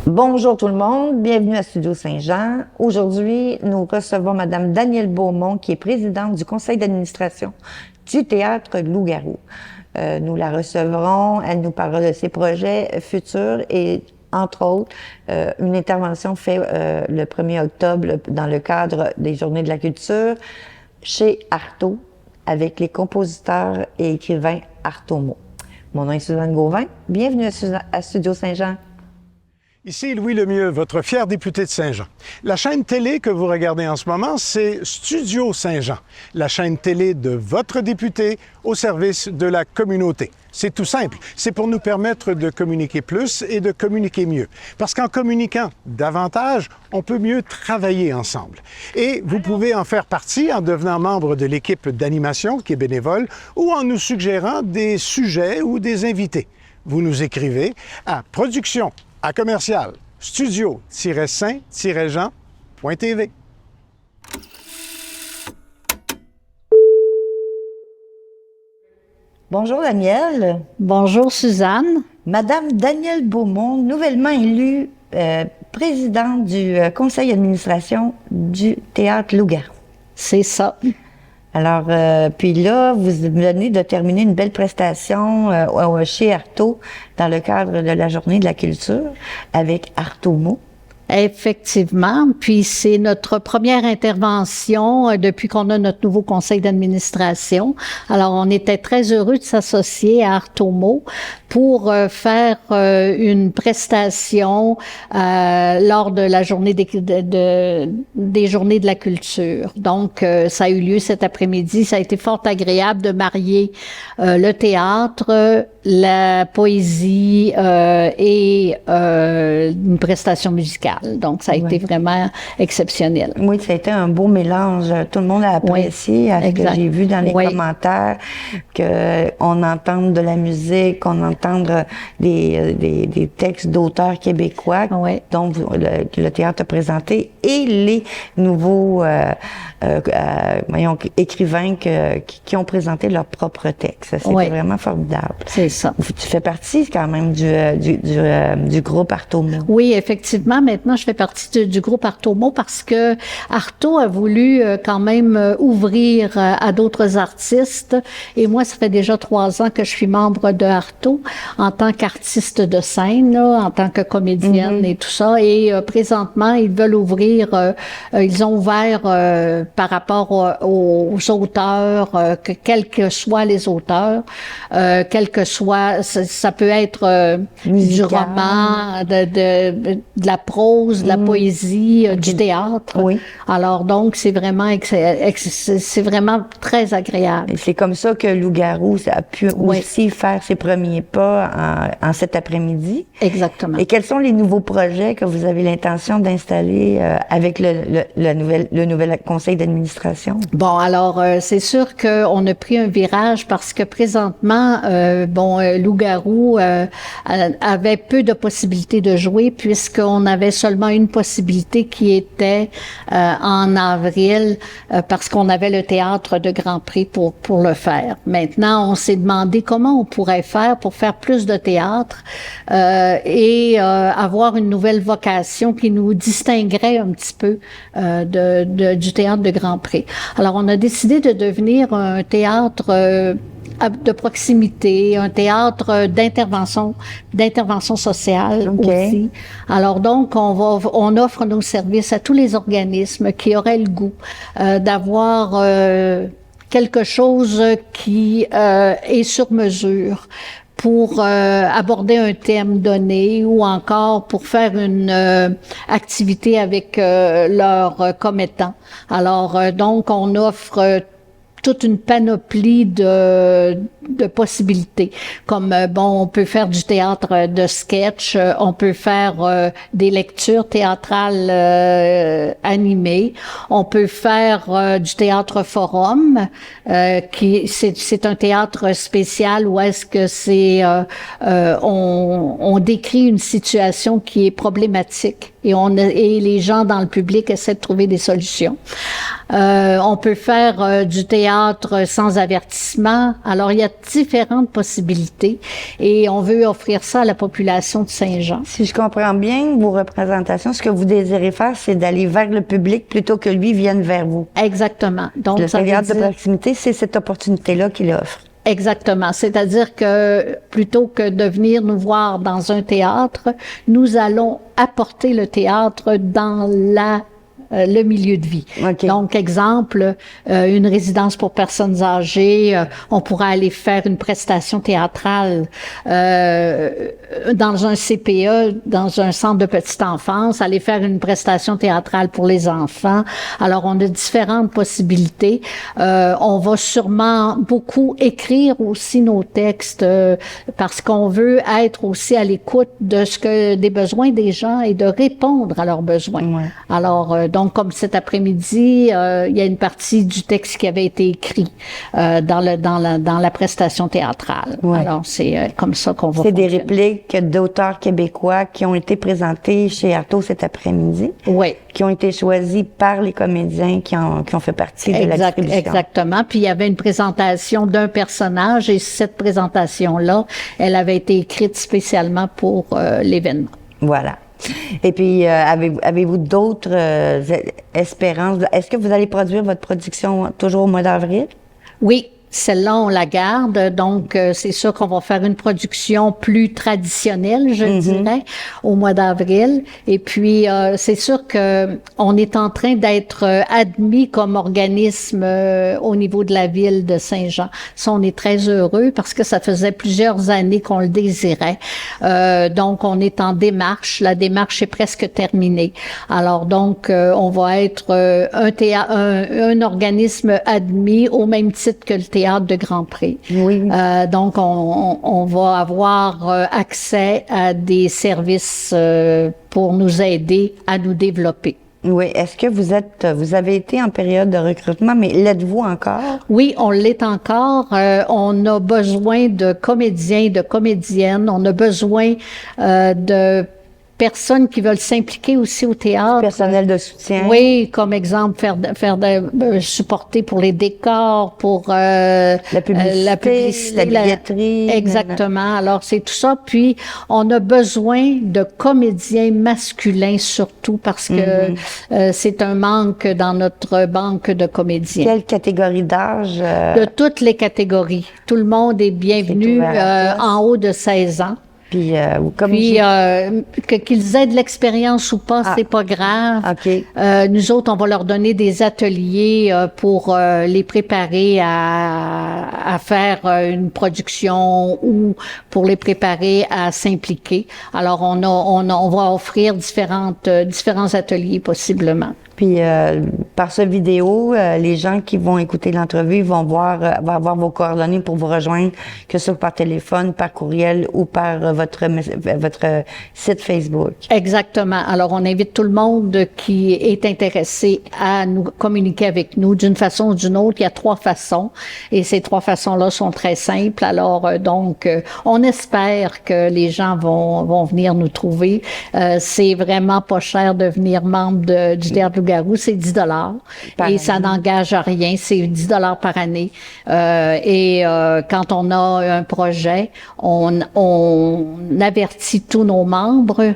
Bonjour tout le monde, bienvenue à Studio Saint-Jean. Aujourd'hui, nous recevons Madame Danielle Beaumont, qui est présidente du conseil d'administration du Théâtre Loup-Garou. Nous la recevrons, elle nous parlera de ses projets futurs et, entre autres, une intervention faite le 1er octobre dans le cadre des Journées de la culture chez Artaud avec les compositeurs et écrivains Artomo. Mon nom est Suzanne Gauvin, bienvenue à Studio Saint-Jean. Ici Louis Lemieux, votre fier député de Saint-Jean. La chaîne télé que vous regardez en ce moment, c'est Studio Saint-Jean, la chaîne télé de votre député au service de la communauté. C'est tout simple, c'est pour nous permettre de communiquer plus et de communiquer mieux. Parce qu'en communiquant davantage, on peut mieux travailler ensemble. Et vous pouvez en faire partie en devenant membre de l'équipe d'animation qui est bénévole ou en nous suggérant des sujets ou des invités. Vous nous écrivez à production à commercial studio-saint-jean.tv. Bonjour Danielle. Bonjour Suzanne. Madame Danielle Beaumont, nouvellement élue présidente du conseil d'administration du Théâtre Loup-Garou. C'est ça. Alors, puis là, vous venez de terminer une belle prestation chez Artaud dans le cadre de la Journée de la culture avec Artomo. Effectivement, puis c'est notre première intervention depuis qu'on a notre nouveau conseil d'administration. Alors, on était très heureux de s'associer à Artomo pour faire une prestation lors de la journée des Journées de la culture. Donc, ça a eu lieu cet après-midi. Ça a été fort agréable de marier le théâtre, la poésie et une prestation musicale. Donc, ça a été vraiment exceptionnel. Oui, ça a été un beau mélange. Tout le monde a apprécié, avec ce que j'ai vu dans les commentaires, qu'on entende de la musique, qu'on entende des textes d'auteurs québécois dont le théâtre a présenté et les nouveaux écrivains qui ont présenté leurs propres textes. C'était vraiment formidable. C'est ça. Tu fais partie quand même du groupe Artomo. Oui, effectivement. Maintenant, je fais partie du groupe Artomo parce que Artaud a voulu quand même ouvrir à d'autres artistes. Et moi, ça fait déjà 3 ans que je suis membre de Artaud en tant qu'artiste de scène, en tant que comédienne et tout ça. Et présentement, ils veulent ouvrir, ils ont ouvert par rapport aux auteurs, quels que soient les auteurs, quel que soit, ça peut être du roman, de la prose, de la poésie, du théâtre. Oui. Alors donc, c'est vraiment très agréable. Et c'est comme ça que Loup-Garou a pu aussi faire ses premiers pas en cet après-midi. Exactement. Et quels sont les nouveaux projets que vous avez l'intention d'installer avec le nouvel conseil d'administration? Bon, alors, c'est sûr qu'on a pris un virage parce que présentement, Loup-Garou avait peu de possibilités de jouer puisqu'on avait seulement une possibilité qui était en avril parce qu'on avait le théâtre de Grand Prix pour le faire. Maintenant, on s'est demandé comment on pourrait faire pour faire plus de théâtre et avoir une nouvelle vocation qui nous distinguerait un petit peu du théâtre de Grand Prix. Alors, on a décidé de devenir un théâtre de proximité, un théâtre d'intervention sociale aussi. Alors donc, on offre nos services à tous les organismes qui auraient le goût d'avoir quelque chose qui est sur mesure pour aborder un thème donné ou encore pour faire une activité avec leurs commettants. Alors donc, on offre toute une panoplie de possibilités. Comme, on peut faire du théâtre de sketch, on peut faire des lectures théâtrales animées, on peut faire du théâtre forum, c'est un théâtre spécial où est-ce que on décrit une situation qui est problématique et les gens dans le public essaient de trouver des solutions. On peut faire du théâtre sans avertissement. Alors, il y a différentes possibilités et on veut offrir ça à la population de Saint-Jean. Si je comprends bien, vos représentations, ce que vous désirez faire, c'est d'aller vers le public plutôt que lui vienne vers vous. Exactement. Donc, Le ça veut théâtre de dire... proximité, c'est cette opportunité-là qu'il offre. Exactement. C'est-à-dire que plutôt que de venir nous voir dans un théâtre, nous allons apporter le théâtre dans le milieu de vie. Okay. Donc, exemple, une résidence pour personnes âgées, on pourra aller faire une prestation théâtrale dans un CPE, dans un centre de petite enfance, aller faire une prestation théâtrale pour les enfants. Alors, on a différentes possibilités. On va sûrement beaucoup écrire aussi nos textes parce qu'on veut être aussi à l'écoute de des besoins des gens et de répondre à leurs besoins. Ouais. Alors, donc, comme cet après-midi, il y a une partie du texte qui avait été écrit dans la prestation théâtrale. Ouais. Alors, c'est comme ça qu'on va C'est des fonctionner. répliques d'auteurs québécois qui ont été présentées chez Artaud cet après-midi. Oui. Qui ont été choisis par les comédiens qui ont fait partie de la distribution. Exactement. Puis il y avait une présentation d'un personnage et cette présentation-là, elle avait été écrite spécialement pour l'événement. Voilà. Et puis, avez-vous d'autres espérances? Est-ce que vous allez produire votre production toujours au mois d'avril? Oui. Celle-là, on la garde. Donc, c'est sûr qu'on va faire une production plus traditionnelle, je dirais, au mois d'avril. Et puis, c'est sûr que on est en train d'être admis comme organisme au niveau de la ville de Saint-Jean. Ça, on est très heureux parce que ça faisait plusieurs années qu'on le désirait. Donc, on est en démarche. La démarche est presque terminée. Alors, donc, on va être un organisme admis au même titre que le théâtre de Grand Prix. Oui. Donc, on va avoir accès à des services pour nous aider à nous développer. Oui. Est-ce que vous avez été en période de recrutement, mais l'êtes-vous encore? Oui, on l'est encore. On a besoin de comédiens, de comédiennes. On a besoin de personnes qui veulent s'impliquer aussi au théâtre. Personnel de soutien. Oui, comme exemple, supporter pour les décors, pour la publicité, la billetterie. Exactement. Alors, c'est tout ça. Puis, on a besoin de comédiens masculins surtout parce que c'est un manque dans notre banque de comédiens. Quelle catégorie d'âge? De toutes les catégories. Tout le monde est bienvenu en haut de 16 ans. Puis, qu'ils aient de l'expérience ou pas, c'est pas grave. Okay. Nous autres, on va leur donner des ateliers pour les préparer à faire une production ou pour les préparer à s'impliquer. Alors, on va offrir différents ateliers possiblement. Puis, par ce vidéo, les gens qui vont écouter l'entrevue vont avoir vos coordonnées pour vous rejoindre, que ce soit par téléphone, par courriel ou par votre site Facebook. Exactement. Alors, on invite tout le monde qui est intéressé à nous communiquer avec nous d'une façon ou d'une autre. Il y a 3 façons et ces 3 façons-là sont très simples. Alors, donc, on espère que les gens vont venir nous trouver. C'est vraiment pas cher de venir membre du Théâtre Loup-Garou, c'est 10 $ et ça n'engage à rien, c'est 10 $ par année. Quand on a un projet, on avertit tous nos membres,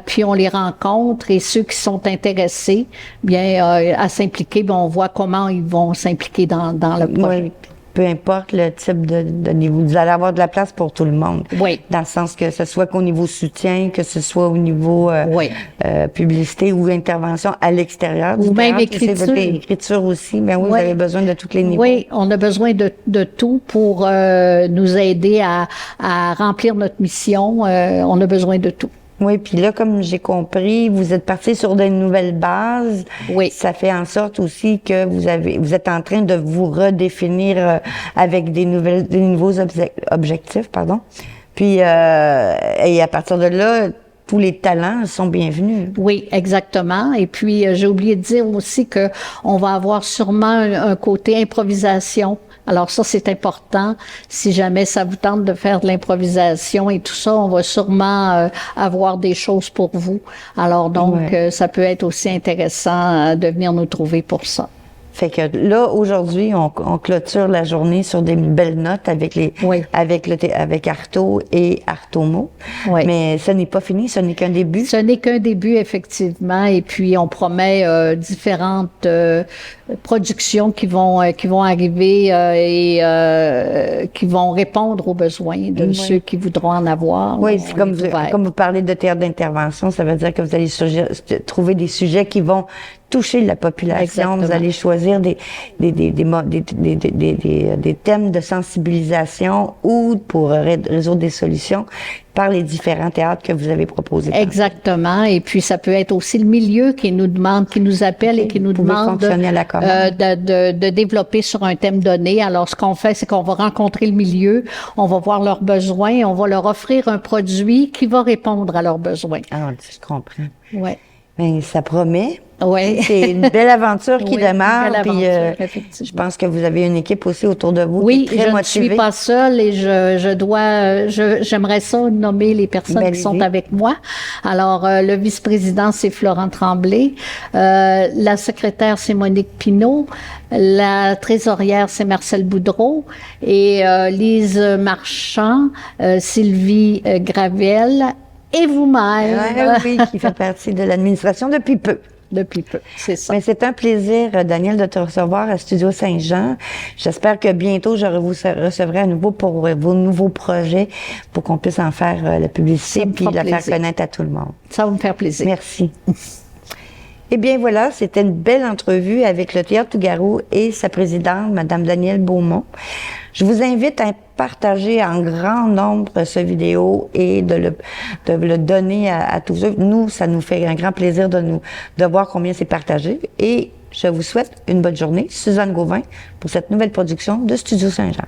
puis on les rencontre et ceux qui sont intéressés, bien à s'impliquer, bien, on voit comment ils vont s'impliquer dans le projet. Oui. Peu importe le type de niveau, vous allez avoir de la place pour tout le monde. Oui. Dans le sens que ce soit qu'au niveau soutien, que ce soit au niveau publicité ou intervention à l'extérieur. Ou même écriture. Écriture aussi, bien oui, vous avez besoin de tous les niveaux. Oui, on a besoin de tout pour nous aider à remplir notre mission. On a besoin de tout. Oui, puis là, comme j'ai compris, vous êtes parti sur de nouvelles bases. Oui. Ça fait en sorte aussi que vous êtes en train de vous redéfinir avec des nouveaux objectifs, pardon. Puis, et à partir de là, tous les talents sont bienvenus. Oui, exactement. Et puis, j'ai oublié de dire aussi que on va avoir sûrement un côté improvisation. Alors ça, c'est important. Si jamais ça vous tente de faire de l'improvisation et tout ça, on va sûrement avoir des choses pour vous. Alors donc, ça peut être aussi intéressant de venir nous trouver pour ça. Fait que là, aujourd'hui, on clôture la journée sur des belles notes avec avec Arto et Artomo. Oui. Mais ce n'est pas fini, ce n'est qu'un début. Ce n'est qu'un début, effectivement, et puis on promet différentes productions qui vont arriver et qui vont répondre aux besoins de ceux qui voudront en avoir. Oui, c'est comme vous parlez de théâtre d'intervention, ça veut dire que vous allez trouver des sujets qui vont toucher la population. Exactement. Vous allez choisir des thèmes de sensibilisation ou pour résoudre des solutions par les différents théâtres que vous avez proposés. Exactement. Et puis, ça peut être aussi le milieu qui nous demande, qui nous appelle et qui nous demande de développer sur un thème donné. Alors, ce qu'on fait, c'est qu'on va rencontrer le milieu, on va voir leurs besoins, on va leur offrir un produit qui va répondre à leurs besoins. Ah, je comprends. Ouais. Bien, ça promet. Oui. C'est une belle aventure qui démarre. Une belle puis, aventure, je pense que vous avez une équipe aussi autour de vous oui, qui est très motivée. Je ne suis pas seule et j'aimerais ça nommer les personnes qui sont avec moi. Alors, le vice-président, c'est Florent Tremblay. La secrétaire, c'est Monique Pinault. La trésorière, c'est Marcel Boudreau. Et Lise Marchand, Sylvie Gravel. Et vous-même. Oui, qui fait partie de l'administration depuis peu. Depuis peu, c'est ça. Mais c'est un plaisir, Daniel, de te recevoir à Studio Saint-Jean. J'espère que bientôt, je vous recevrai à nouveau pour vos nouveaux projets, pour qu'on puisse en faire la publicité puis la faire connaître à tout le monde. Ça va me faire plaisir. Merci. Eh bien voilà, c'était une belle entrevue avec le Théâtre Loup-Garou et sa présidente, Mme Danielle Beaumont. Je vous invite à partager en grand nombre ce vidéo et de le donner à tous eux. Nous, ça nous fait un grand plaisir de voir combien c'est partagé. Et je vous souhaite une bonne journée. Suzanne Gauvin pour cette nouvelle production de Studio Saint-Jean.